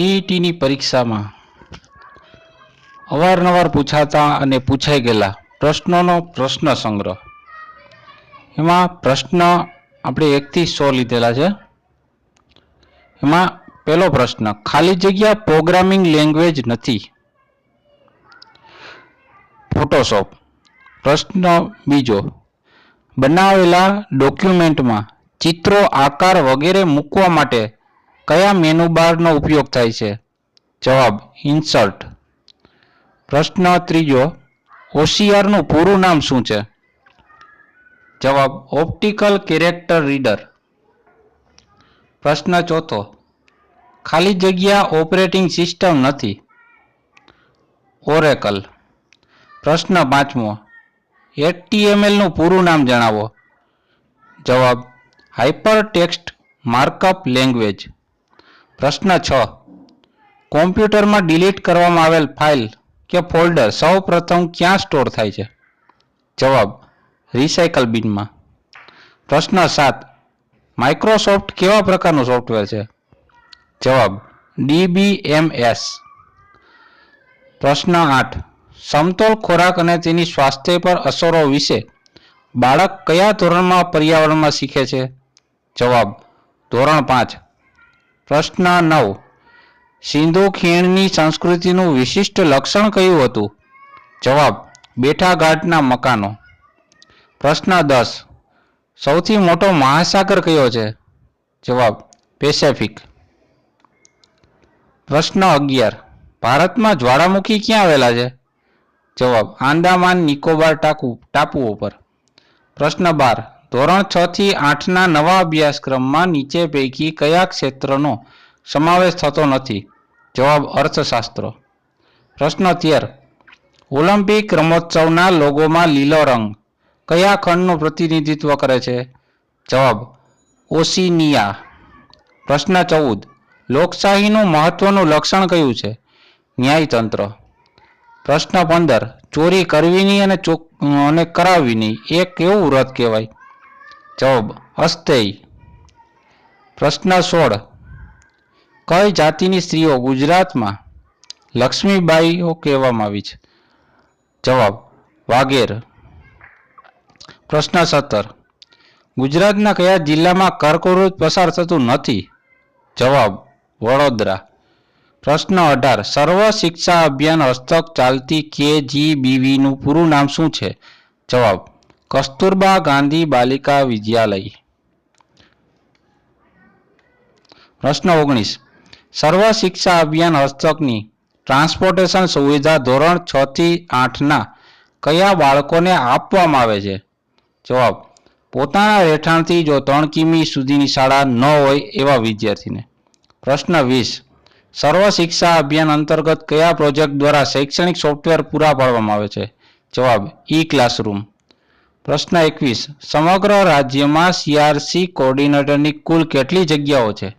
ટીઈટીની પરીક્ષામાં અવારનવાર પૂછાતા અને પૂછાઈ ગયેલા પ્રશ્નોનો પ્રશ્ન સંગ્રહ. એમાં પ્રશ્ન આપણે 1 થી 100 લીધેલા છે. એમાં પહેલો પ્રશ્ન, ખાલી જગ્યા પ્રોગ્રામિંગ લેંગ્વેજ નથી. ફોટોશોપ. પ્રશ્ન બીજો, બનાવેલા ડોક્યુમેન્ટમાં ચિત્રો, આકાર વગેરે મૂકવા માટે કયા મેનુ બારનો ઉપયોગ થાય છે? જવાબ, ઇન્સર્ટ. પ્રશ્ન ત્રીજો, OCRનું પૂરું નામ શું છે? જવાબ, ઓપ્ટિકલ કેરેક્ટર રીડર. પ્રશ્ન ચોથો, ખાલી જગ્યા ઓપરેટિંગ સિસ્ટમ નથી. ઓરેકલ. પ્રશ્ન પાંચમો, HTMLનું પૂરું નામ જણાવો. જવાબ, હાઇપરટેક્સ્ટ માર્કઅપ લેંગ્વેજ. પ્રશ્ન 6, કોમ્પ્યુટરમાં ડિલીટ કરવામાં આવેલ ફાઇલ કે ફોલ્ડર સૌ પ્રથમ ક્યાં સ્ટોર થાય છે? જવાબ, રિસાયકલ બિનમાં. પ્રશ્ન 7, માઇક્રોસોફ્ટ કેવા પ્રકારનું સોફ્ટવેર છે? જવાબ, DBMS. પ્રશ્ન 8, સમતોલ ખોરાક અને તેની સ્વાસ્થ્ય પર અસરો વિશે બાળક કયા ધોરણમાં પર્યાવરણમાં શીખે છે? જવાબ, ધોરણ 5. પ્રશ્ન 9, સિંધુ ખીણની સંસ્કૃતિનું વિશિષ્ટ લક્ષણ કયું હતું? જવાબ, બેઠા ઘાટના મકાનો. પ્રશ્ન 10, સૌથી મોટો મહાસાગર કયો છે? જવાબ, પેસેફિક. પ્રશ્ન 11, ભારતમાં જ્વાળામુખી ક્યાં આવેલા છે? જવાબ, આંદામાન નિકોબાર ટાપુઓ પર. પ્રશ્ન 12, ધોરણ 6 થી 8ના નવા અભ્યાસક્રમમાં નીચે પૈકી કયા ક્ષેત્રનો સમાવેશ થતો નથી? જવાબ, અર્થશાસ્ત્ર. પ્રશ્ન 13, ઓલિમ્પિક રમતોત્સવના લોગોમાં લીલો રંગ કયા ખંડનું પ્રતિનિધિત્વ કરે છે? જવાબ, ઓશિનિયા. પ્રશ્ન 14, લોકશાહીનું મહત્વનું લક્ષણ કયું છે? ન્યાયતંત્ર. પ્રશ્ન 15, ચોરી કરવીની અને કરાવવીની એ કેવું વ્રત કહેવાય? જવાબ, અસ્તેય. પ્રશ્ન 16, કઈ જાતિની સ્ત્રીઓ ગુજરાતમાં લક્ષ્મીબાઈઓ કહેવામાં આવી છે? જવાબ, વાઘેર. પ્રશ્ન 17, ગુજરાતના કયા જિલ્લામાં કર્કવૃત પસાર થતું નથી? જવાબ, વડોદરા. પ્રશ્ન 18, સર્વ શિક્ષા અભિયાન હસ્તક ચાલતી KGBVનું પૂરું નામ શું છે? જવાબ, કસ્તુરબા ગાંધી બાલિકા વિદ્યાલય. પ્રશ્ન 19, સર્વ શિક્ષા અભિયાન હસ્તકની ટ્રાન્સપોર્ટેશન સુવિધા ધોરણ 6 થી 8ના કયા બાળકોને આપવામાં આવે છે? જવાબ, પોતાના રહેઠાણથી જો 3 કિમી સુધીની શાળા ન હોય એવા વિદ્યાર્થીને. પ્રશ્ન 20, સર્વ શિક્ષા અભિયાન અંતર્ગત કયા પ્રોજેક્ટ દ્વારા શૈક્ષણિક સોફ્ટવેર પૂરા પાડવામાં આવે છે? જવાબ, ઈ-ક્લાસરૂમ. પ્રશ્ન 21, સમગ્ર રાજ્યમાં CRC કોઓર્ડિનેટરની કુલ કેટલી જગ્યાઓ છે?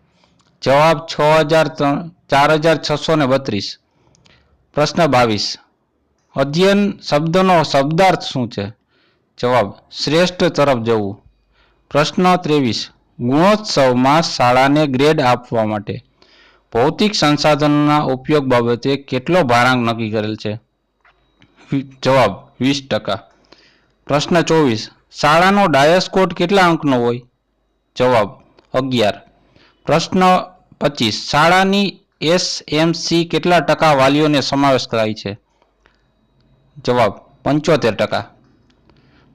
જવાબ, 4632. પ્રશ્ન 22, અધ્યયન શબ્દનો શબ્દાર્થ શું છે? જવાબ, શ્રેષ્ઠ તરફ જવું. પ્રશ્ન 23, ગુણોત્સવમાં શાળાને ગ્રેડ આપવા માટે ભૌતિક સંસાધનોના ઉપયોગ બાબતે કેટલો ભારાંક નક્કી કરેલ છે? જવાબ, 20%. પ્રશ્ન 24, શાળાનો ડાયસ કોડ કેટલા અંકનો હોય? જવાબ, 11. પ્રશ્ન 25, શાળાની SMC કેટલા ટકા વાલીઓને સમાવેશ કરાય છે? જવાબ, 75%.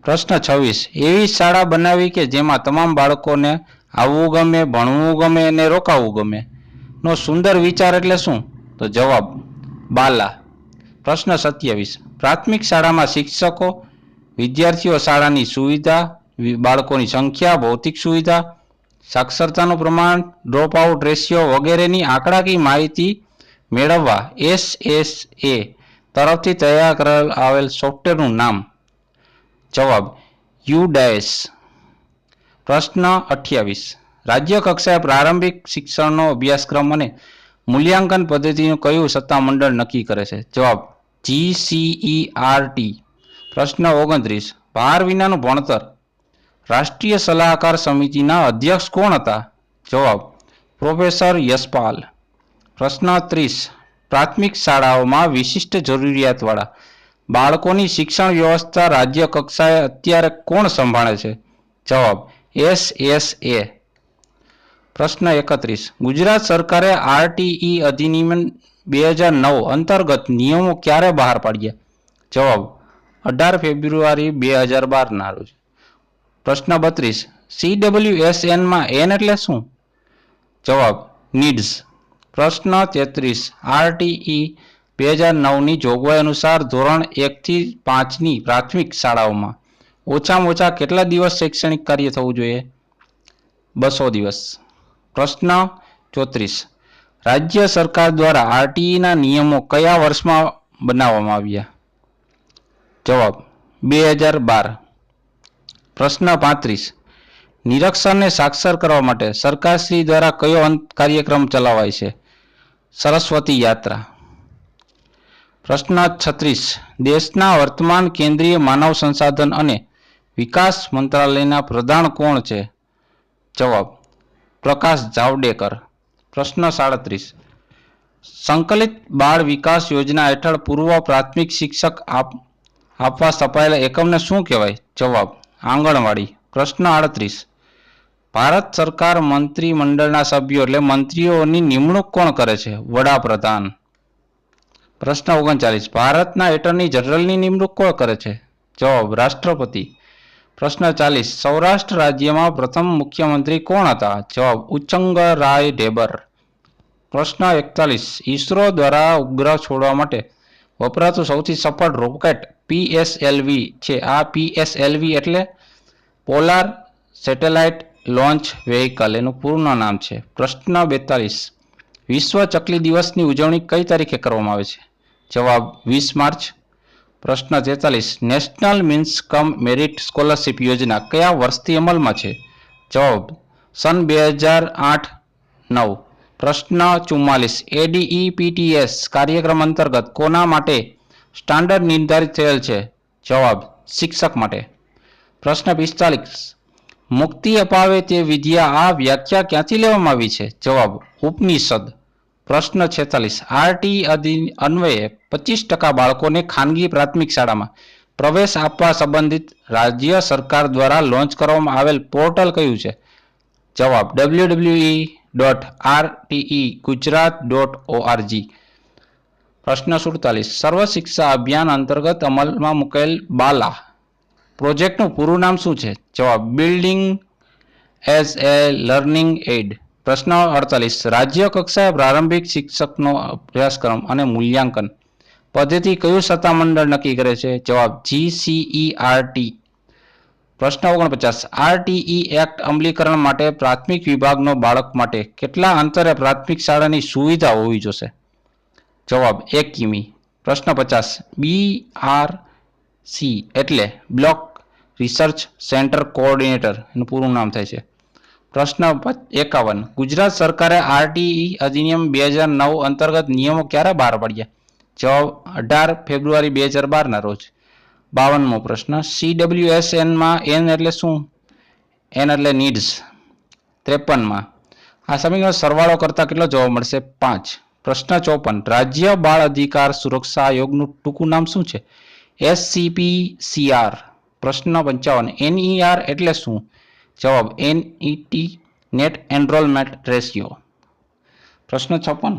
પ્રશ્ન 26, એવી શાળા બનાવી કે જેમાં તમામ બાળકોને આવવું ગમે, ભણવું ગમે અને રોકાવું ગમે નો સુંદર વિચાર એટલે શું? તો જવાબ, બાલા. પ્રશ્ન 27, પ્રાથમિક શાળામાં શિક્ષકો, વિદ્યાર્થીઓ, શાળાની સુવિધા, બાળકોની સંખ્યા, ભૌતિક સુવિધા, સાક્ષરતાનું પ્રમાણ, ડ્રોપ આઉટ રેશિયો વગેરેની આંકડાકીય માહિતી મેળવવા SSA તરફથી તૈયાર કરવામાં આવેલ સોફ્ટવેરનું નામ? જવાબ, UDAS. પ્રશ્ન 28, રાજ્ય કક્ષાએ પ્રારંભિક શિક્ષણનો અભ્યાસક્રમ અને મૂલ્યાંકન પદ્ધતિનું કયું સત્તામંડળ નક્કી કરે છે? જવાબ, GCERT. પ્રશ્ન 29, ભાર વિનાનું ભણતર રાષ્ટ્રીય સલાહકાર સમિતિના અધ્યક્ષ કોણ હતા? જવાબ, પ્રોફેસર યશપાલ. પ્રશ્ન 30. પ્રાથમિક શાળાઓમાં વિશિષ્ટ જરૂરિયાતવાળા બાળકોની શિક્ષણ વ્યવસ્થા રાજ્ય કક્ષાએ અત્યારે કોણ સંભાળે છે? જવાબ SSA. પ્રશ્ન 31. ગુજરાત સરકારે RTE અધિનિયમ 2009 અંતર્ગત નિયમો ક્યારે બહાર પાડ્યા? જવાબ 18 ફેબ્રુઆરી 2012 રોજ. પ્રશ્ન 32. CWSN માં N એટલે શું? જવાબ નીડ્સ. પ્રશ્ન 33. RTE 2009ની જોગવાઈ અનુસાર ધોરણ 1 થી 5ની પ્રાથમિક શાળાઓમાં ઓછામાં ઓછા કેટલા દિવસ શૈક્ષણિક કાર્ય થવું જોઈએ? 200 દિવસ. પ્રશ્ન 34. રાજ્ય સરકાર દ્વારા RTEના નિયમો કયા વર્ષમાં બનાવવામાં આવ્યા? જવાબ 2012. પ્રશ્ન 35. નિરક્ષરને સાક્ષર કરવા માટે સરકારશ્રી દ્વારા કયો કાર્યક્રમ ચલાવાય છે? સરસ્વતી યાત્રા. પ્રશ્ન 36. દેશના વર્તમાન કેન્દ્રીય માનવ સંસાધન અને વિકાસ મંત્રાલયના પ્રધાન કોણ છે? જવાબ પ્રકાશ જાવડેકર. પ્રશ્ન 37. સંકલિત બાળ વિકાસ યોજના હેઠળ પૂર્વ પ્રાથમિક શિક્ષક આપવા સ્થપાયેલા એકમને શું કહેવાય? જવાબ આંગણવાડી. પ્રશ્ન 38. ભારત સરકાર મંત્રીમંડળના સભ્યો એટલે મંત્રીઓની નિમણૂક કોણ કરે છે? વડાપ્રધાન. પ્રશ્ન 39. ભારતના એટર્ની જનરલની નિમણૂક કોણ કરે છે? જવાબ રાષ્ટ્રપતિ. પ્રશ્ન 40. સૌરાષ્ટ્ર રાજ્યમાં પ્રથમ મુખ્યમંત્રી કોણ હતા? જવાબ ઉચ્ચંગરાય ઢેબર. પ્રશ્ન 41. ઈસરો દ્વારા ઉપગ્રહ છોડવા માટે વપરાતું સૌથી સફળ રોકેટ PSLV છે. આ PSLV એટલે પોલાર સેટેલાઇટ લોન્ચ વેહિકલ, એનું પૂર્ણ નામ છે. પ્રશ્ન 42. વિશ્વ ચકલી દિવસની ઉજવણી કઈ તારીખે કરવામાં આવે છે? જવાબ 20 માર્ચ. પ્રશ્ન 43. નેશનલ મીન્સ કમ મેરિટ સ્કોલરશિપ યોજના કયા વર્ષથી અમલમાં છે? જવાબ સન 2008-9. પ્રશ્ન 44. ADEPTS કાર્યક્રમ અંતર્ગત કોના માટે સ્ટાન્ડર્ડ નિર્ધારિત થયેલ છે? જવાબ શિક્ષક માટે. પ્રશ્ન 45. મુક્તિ અપાવે તે વિદ્યા આ વ્યાખ્યા ક્યાંથી લેવામાં આવી છે? જવાબ ઉપનિષદ. પ્રશ્ન 46. RTE અન્વયે 25% બાળકોને ખાનગી પ્રાથમિક શાળામાં પ્રવેશ આપવા સંબંધિત રાજ્ય સરકાર દ્વારા લોન્ચ કરવામાં આવેલ પોર્ટલ કયું છે? જવાબ www.rtegujarat.org. પ્રશ્ન 47. સર્વ શિક્ષા અભિયાન અંતર્ગત અમલમાં મુકેલ બાલા પ્રોજેક્ટનું પૂરું નામ શું છે? જવાબ building as a learning aid. પ્રશ્ન 48. રાજ્ય કક્ષાએ પ્રારંભિક શિક્ષકનો અભ્યાસક્રમ અને મૂલ્યાંકન પદ્ધતિ કયું સત્તામંડળ નક્કી કરે છે? જવાબ GCERT. પ્રશ્ન 49. RTE એક્ટ અમલીકરણ માટે પ્રાથમિક વિભાગનો બાળક માટે કેટલા અંતરે પ્રાથમિક શાળાની સુવિધા હોવી જોઈએ? જવાબ 1 કિમી. પ્રશ્ન 50. BRC એટલે બ્લોક રિસર્ચ સેન્ટર કોઓર્ડિનેટર, એનું પૂરું નામ થાય છે. પ્રશ્ન 51. ગુજરાત સરકારે RTE અધિનિયમ 2009 અંતર્ગત નિયમો ક્યારે બહાર પાડ્યા? જવાબ 18 ફેબ્રુઆરી 2012 રોજ. 52મો પ્રશ્ન. CWSN માં N એટલે શું? N એટલે નીડ્સ. 53માં આ સમીકરણ સરવાળો કરતા કેટલો જવાબ મળશે? 5. પ્રશ્ન 54. રાજ્ય બાળ અધિકાર સુરક્ષા આયોગનું ટૂંકું નામ શું છે? SCPCR. પ્રશ્ન 55. NER એટલે શું? જવાબ NET નેટ એનરોલમેન્ટ રેશિયો. પ્રશ્ન 56.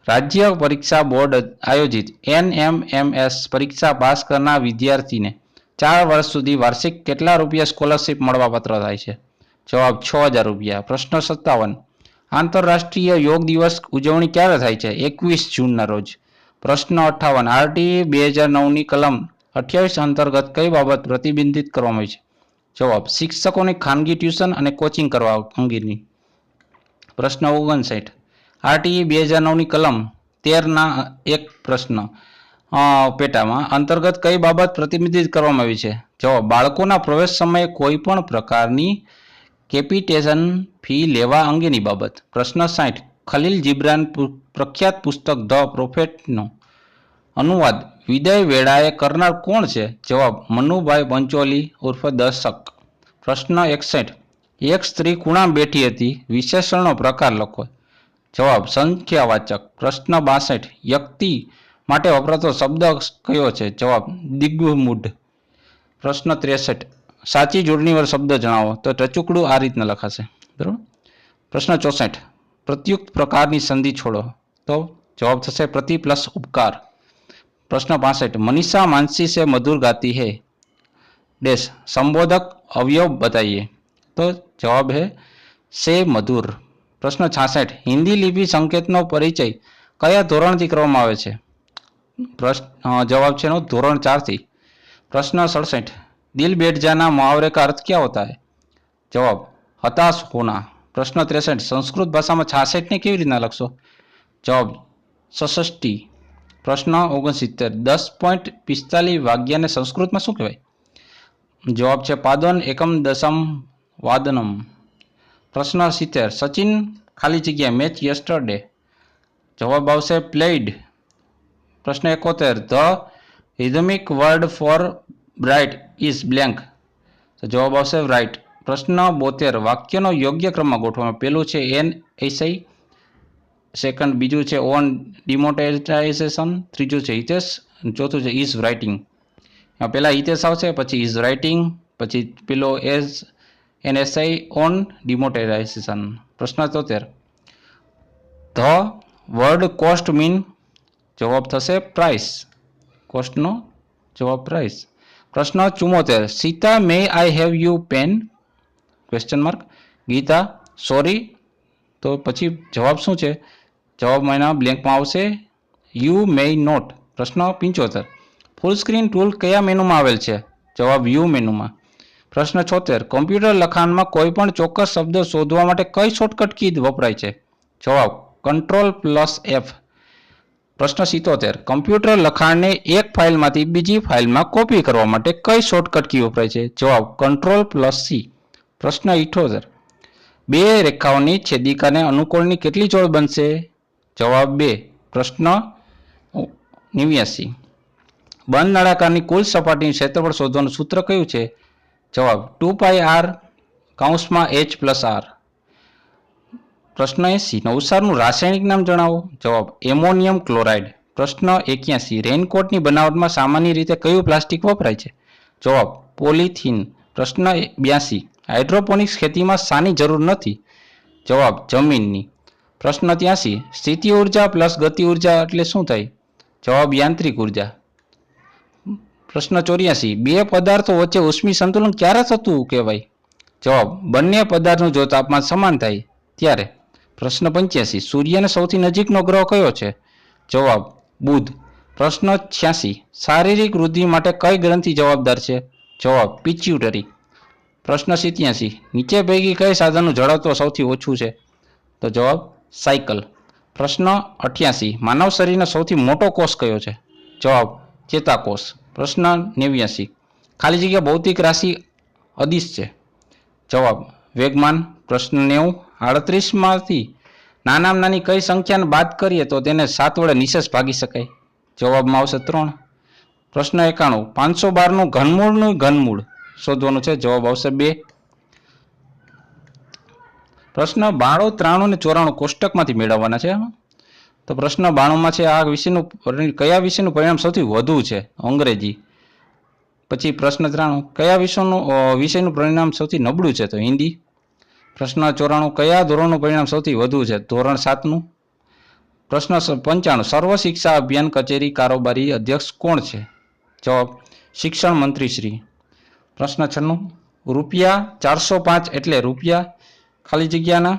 રાજ્ય પરીક્ષા બોર્ડ આયોજિત NMMS પરીક્ષા પાસ કરનાર વિદ્યાર્થીને 4 વર્ષ સુધી વાર્ષિક કેટલા રૂપિયા સ્કોલરશિપ મળવાપાત્ર થાય છે? જવાબ 6000 રૂપિયા. પ્રશ્ન 57. આંતરરાષ્ટ્રીય યોગ દિવસ ઉજવણી ક્યારે થાય છે? 21 જૂનના રોજ. પ્રશ્ન 58. RTE 2009ની કલમ 28 અંતર્ગત કઈ બાબત પ્રતિબંધિત કરવામાં આવી છે? જવાબ શિક્ષકોની ખાનગી ટ્યુશન અને કોચિંગ કરવા અંગેની. પ્રશ્ન 59. RTE 2009ની કલમ 13ના એક પ્રશ્ન પેટામાં અંતર્ગત કઈ બાબત પ્રતિબંધિત કરવામાં આવી છે? જવાબ બાળકોના પ્રવેશ સમયે કોઈ પણ પ્રકારની કેપિટેશન ફી લેવા અંગેની બાબત. પ્રશ્ન 60. ખલીલ જીબ્રાન પ્રખ્યાત પુસ્તક ધ પ્રોફેટનો અનુવાદ વિદય વેળાએ કરનાર કોણ છે? જવાબ મનુભાઈ પંચોલી ઉર્ફે દર્શક. પ્રશ્ન 61. એક સ્ત્રી ખૂણામાં બેઠી હતી, વિશેષણનો પ્રકાર લખો. જવાબ સંખ્યાવાચક. પ્રશ્ન 62 વ્યક્તિ માટે વપરાતો શબ્દ કયો છે? જવાબ દિગ્મૂઢ. પ્રશ્ન 63 સાચી જોડણીવાળો શબ્દ જણાવો. તો ટચુકડું આ રીતના લખાશે. બરાબર. પ્રશ્ન 64 પ્રત્યુક્ત પ્રકારની સંધિ છોડો. તો જવાબ થશે પ્રતિ પ્લસ ઉપકાર. प्रश्न 65 मनीषा मानसी से मधुर गाती है डैश संबोधक अवयव बताइए. तो जवाब है से मधुर. प्रश्न 66 हिंदी लिपि संकेतનો પરિચય કયા ધોરણથી કરવામાં આવે છે? जवाब છે ધોરણ 4 થી. प्रश्न 67 दिल बैठ जाना मुहावरे का अर्थ क्या होता है? जवाब हताश होना. प्रश्न 63 संस्कृत भाषा में 66 ने કેવી રીતના લખશો? जवाब सषष्टी. प्रश्न 69 10.45 वाग्या ने संस्कृत में शू कहवाय? जवाब है पादन एकम दशम वादनम. प्रश्न 70 सचिन खाली जगह मैच यस्टरडे. जवाब आवशे प्लेड. प्रश्न 71 ध rhythmic word for bright is blank. तो जवाब आवशे राइट. प्रश्न 72 वाक्यनो योग्य क्रम में गोठवा. पहलू है एन एसआई, सेकंड बीजू है ऑन डिमोनेटाइजेशन, तीजू है हितेश, चौथु है इज राइटिंग. पहला हितेश आवशे, पछी इज राइटिंग, पछी पेलो as an essay on demonetization. प्रश्न 73 ध वर्ड कॉस्ट मीन. जवाब थशे प्राइस. कॉस्ट नो जवाब प्राइस. प्रश्न 74 Sita may I have you pen question mark. Gita sorry. तो पछी जवाब शू है? जवाब महीना ब्लेंक में आवशे यू मे नॉट. प्रश्न 75 फूल स्क्रीन टूल कया मेनू में आवेल छे? जवाब यू मेनू में. प्रश्न 76 कम्प्यूटर लखाण में कोईपण चोक्कस शब्द शोधवा माटे कई शॉर्टकट की वपराय छे? जवाब Ctrl+F. प्रश्न 77 कम्प्यूटर लखाण ने एक फाइल मांथी बीजी फाइल में कॉपी करवा माटे कई शॉर्टकट की वपराय छे? जवाब Ctrl+C. प्रश्न 78 बे रेखाओनी छेदिकाने अनुकूळनी केटली जोड़ बनशे? जवाब 2. प्रश्न 89 बंद नळाकारनी कुल सपाटीनुं क्षेत्रफळ शोधवानुं सूत्र कयुं छे? जवाब 2πr (h+r). प्रश्न 80 नवसारनुं रासायनिक नाम जणावो. जवाब एमोनियम क्लोराइड. प्रश्न 81 रेनकोटनी बनावटमां सामान्य रीते कयुं प्लास्टिक वपराय छे? जवाब पॉलिथीन. प्रश्न 82 हाइड्रोपोनिक्स खेती में शानी जरूर नहीं? जवाब जमीननी. प्रश्न 83 स्थिति ऊर्जा प्लस गति ऊर्जा एटले शुं थाय? जवाब यांत्रिक ऊर्जा. प्रश्न 84 बे पदार्थों वच्चे उष्मी संतुलन क्यारे थतुं कहेवाय? जवाब बंने पदार्थों जो तापमान समान थाय त्यारे. प्रश्न 85 सूर्यने सौथी नजीकनो ग्रह कयो छे? जवाब बुध. प्रश्न 86 शारीरिक वृद्धि माटे कई ग्रंथि जवाबदार छे? जवाब पिट्यूटरी. प्रश्न 87 नीचे पैकी कई साधननुं झड़पत्व सौथी ओछुं छे? तो जवाब साइकल. प्रश्न 88 मानव शरीरनो सौथी मोटो कोष कयो छे? जवाब चेताकोष. प्रश्न 89 खाली जग्या भौतिक राशि अदिश छे? जवाब वेगमान. प्रश्न 90 38 मांथी नानामां नानी कई संख्याने बाद करीए तो तेने 7 वडे निशेष भागी शकाय? जवाबमां आवशे 3. प्रश्न 91 512 नुं घनमूळनुं घनमूळ शोधवानुं छे? जवाब आवशे 2. प्रश्न 92 93 ने 94 कोष्टकमांथी मेळववाना छे. तो प्रश्न 92 में आ विषयનું कया विषयનું परिणाम सौथी વધુ છે? अंग्रेजी. પછી प्रश्न 93 कया विषयનું परिणाम सौथी नबळું છે? तो हिंदी. प्रश्न 94 कया ધોરણનું परिणाम सौथी વધુ છે? ધોરણ 7 નું. प्रश्न 95 सर्व शिक्षा अभियान कचेरी कारोबारी अध्यक्ष कोण छे? जवाब शिक्षण मंत्री श्री. प्रश्न 96 રૂપિયા 405 એટલે રૂપિયા खाली जग्याना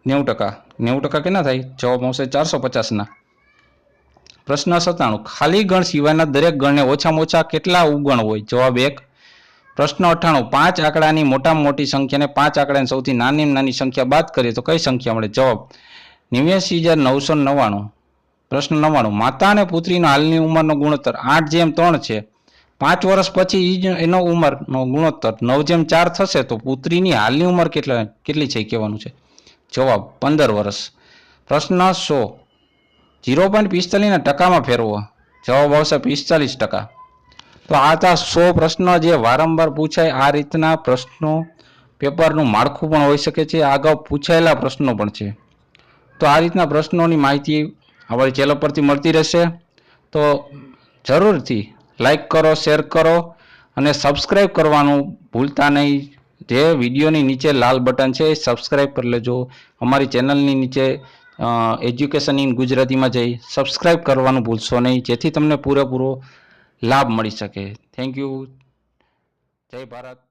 90%. 90% केना थाय? जवाब आवशे 450 ना. प्रश्न 97 खाली गण सिवायना दरेक गणने ओछामां ओछा केटला उगण होय? जवाब 1. प्रश्न 98 5 आंकड़ानी मोटामां मोटी संख्याने 5 आंकड़ानी सौथी नानी नानी संख्या बाद करीए तो कई संख्या मळे? जवाब 89,999. प्रश्न 99 माता अने पुत्रीनो हालनी उंमरनो गुणोत्तर 8:3 छे. 5 वर्ष पछी एनो उंमरनो गुणोत्तर 9:4 थशे तो पुत्रीनी हालनी उंमर केटली छे कहेवानुं छे? जवाब 15 वर्ष. प्रश्न 100 0.45 ना टकामां फेरवो. जवाब आवशे 45%. तो आ था 100 प्रश्न जे वारंवार पूछाय. आ रीतना प्रश्नों पेपरनुं माळखुं पण होई शके छे. आगाऊ पूछायेला प्रश्नों पण छे. तो તો આ રીતના પ્રશ્નોની માહિતી અમારી ચેનલ પરથી મળતી રહેશે. તો જરૂરથી લાઈક કરો, શેર કરો અને સબસ્ક્રાઈબ કરવાનું ભૂલતા નહીં. જે વિડીયોની નીચે લાલ બટન છે એ સબસ્ક્રાઈબ કરી લેજો. અમારી ચેનલની નીચે એજ્યુકેશન ઇન ગુજરાતીમાં જઈ સબસ્ક્રાઈબ કરવાનું ભૂલશો નહીં, જેથી તમને પૂરેપૂરો લાભ મળી શકે. Thank you. જય ભારત.